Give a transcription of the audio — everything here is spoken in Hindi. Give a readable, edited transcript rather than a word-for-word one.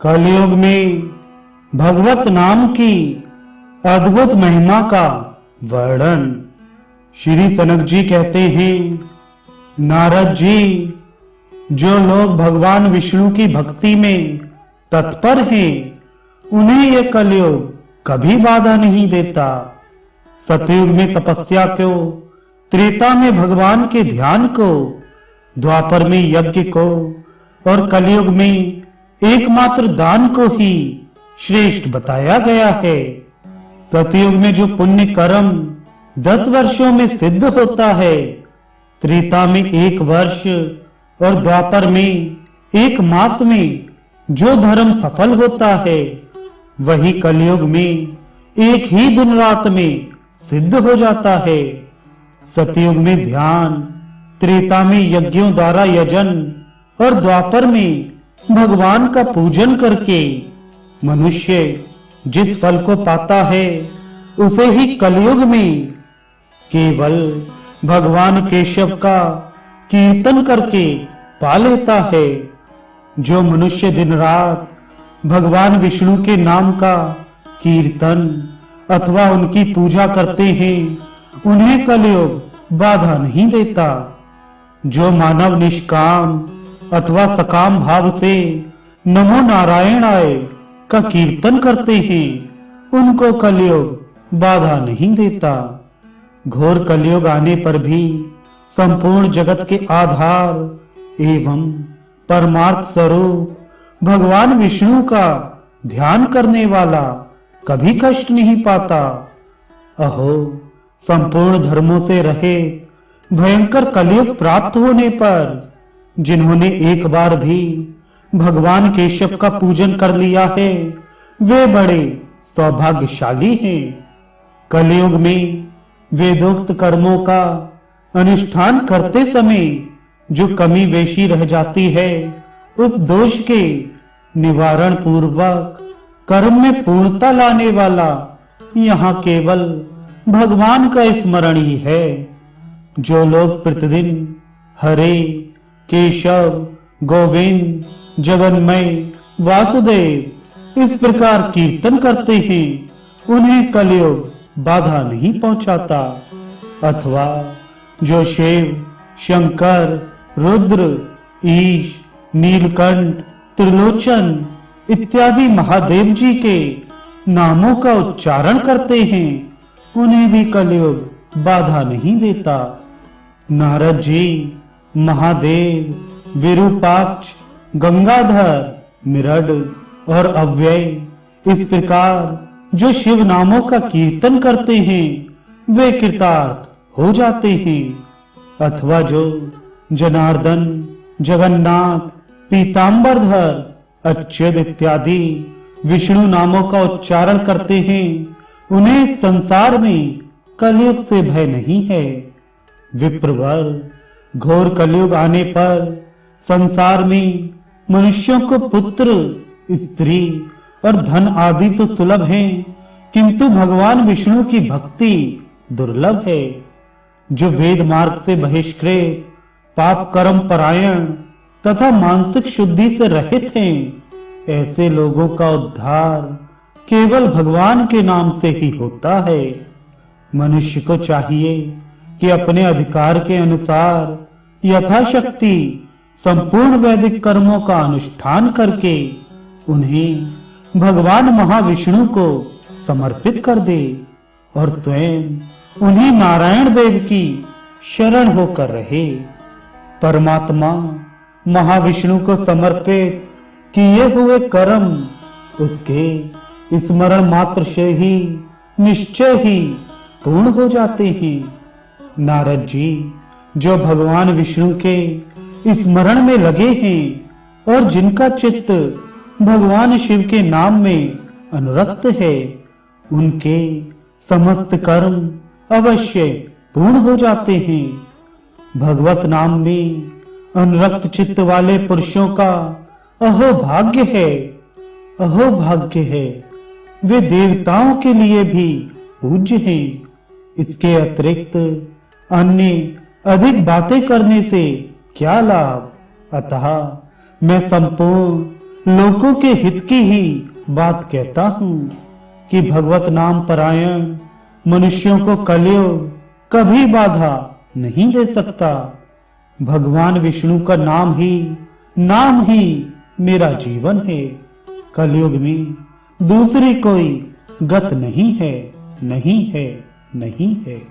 कलयुग में भगवत नाम की अद्भुत महिमा का वर्णन। श्री सनक जी कहते हैं, नारद जी, जो लोग भगवान विष्णु की भक्ति में तत्पर हैं, उन्हें यह कलयुग कभी बाधा नहीं देता। सतयुग में तपस्या को, त्रेता में भगवान के ध्यान को, द्वापर में यज्ञ को और कलयुग में एकमात्र दान को ही श्रेष्ठ बताया गया है। सतयुग में जो पुण्य कर्म 10 वर्षों में सिद्ध होता है, त्रेता में 1 वर्ष और द्वापर में 1 मास में जो धर्म सफल होता है, वही कलयुग में 1 ही दिन रात में सिद्ध हो जाता है। सतयुग में ध्यान, त्रेता में यज्ञों द्वारा यजन और द्वापर में भगवान का पूजन करके मनुष्य जिस फल को पाता है, उसे ही कलयुग में केवल भगवान केशव का कीर्तन करके पा लेता है। जो मनुष्य दिन रात भगवान विष्णु के नाम का कीर्तन अथवा उनकी पूजा करते हैं, उन्हें कलयुग बाधा नहीं देता। जो मानव निष्काम अथवा सकाम भाव से नमो नारायणाय का कीर्तन करते हैं, उनको कलयुग बाधा नहीं देता। घोर कलयुग आने पर भी संपूर्ण जगत के आधार एवं परमार्थ स्वरूप भगवान विष्णु का ध्यान करने वाला कभी कष्ट नहीं पाता। अहो, संपूर्ण धर्मों से रहे भयंकर कलयुग प्राप्त होने पर जिन्होंने एक बार भी भगवान केशव का पूजन कर लिया है, वे बड़े सौभाग्यशाली हैं। कलयुग में वेदोक्त कर्मों का अनुष्ठान करते समय जो कमी बेशी रह जाती है, उस दोष के निवारण पूर्वक कर्म में पूर्णता लाने वाला यहाँ केवल भगवान का स्मरण ही है। जो लोग प्रतिदिन हरे, केशव, गोविंद, जगन्मय, वासुदेव इस प्रकार कीर्तन करते हैं, उन्हें कलयुग बाधा नहीं पहुंचाता। अथवा जो शिव, शंकर, रुद्र, ईश, नीलकंठ, त्रिलोचन इत्यादि महादेव जी के नामों का उच्चारण करते हैं, उन्हें भी कलयुग बाधा नहीं देता। नारद जी महादेव, विरूपाक्ष, गंगाधर, मिरड और अव्यय इस प्रकार जो शिव नामों का कीर्तन करते हैं, वे कृतार्थ हो जाते हैं। अथवा जो जनार्दन, जगन्नाथ, पीतांबरधर, अच्युत इत्यादि विष्णु नामों का उच्चारण करते हैं, उन्हें इस संसार में कलयुग से भय नहीं है। विप्रवर, घोर कलयुग आने पर संसार में मनुष्यों को पुत्र, स्त्री और धन आदि तो सुलभ हैं, किंतु भगवान विष्णु की भक्ति दुर्लभ है। जो वेद मार्ग से बहिष्कृत, पाप कर्म परायण तथा मानसिक शुद्धि से रहित हैं, ऐसे लोगों का उद्धार केवल भगवान के नाम से ही होता है। मनुष्य को चाहिए कि अपने अधिकार के अनुसार यथाशक्ति संपूर्ण वैदिक कर्मों का अनुष्ठान करके उन्हें भगवान महाविष्णु को समर्पित कर दे और स्वयं उन्हीं नारायण देव की शरण होकर रहे। परमात्मा महाविष्णु को समर्पित किए हुए कर्म उसके स्मरण मात्र से ही निश्चय ही पूर्ण हो जाते हैं। नारद जी जो भगवान विष्णु के स्मरण में लगे हैं और जिनका चित्त भगवान शिव के नाम में अनुरक्त है, उनके समस्त कर्म अवश्य पूर्ण हो जाते हैं। भगवत नाम में अनुरक्त चित्त वाले पुरुषों का अहो भाग्य है, अहो भाग्य है। वे देवताओं के लिए भी पूज्य हैं। इसके अतिरिक्त अन्य अधिक बातें करने से क्या लाभ? अतः मैं संपूर्ण लोगों के हित की ही बात कहता हूं कि भगवत नाम परायण मनुष्यों को कलयुग कभी बाधा नहीं दे सकता। भगवान विष्णु का नाम ही मेरा जीवन है। कलयुग में दूसरी कोई गत नहीं है, नहीं है, नहीं है।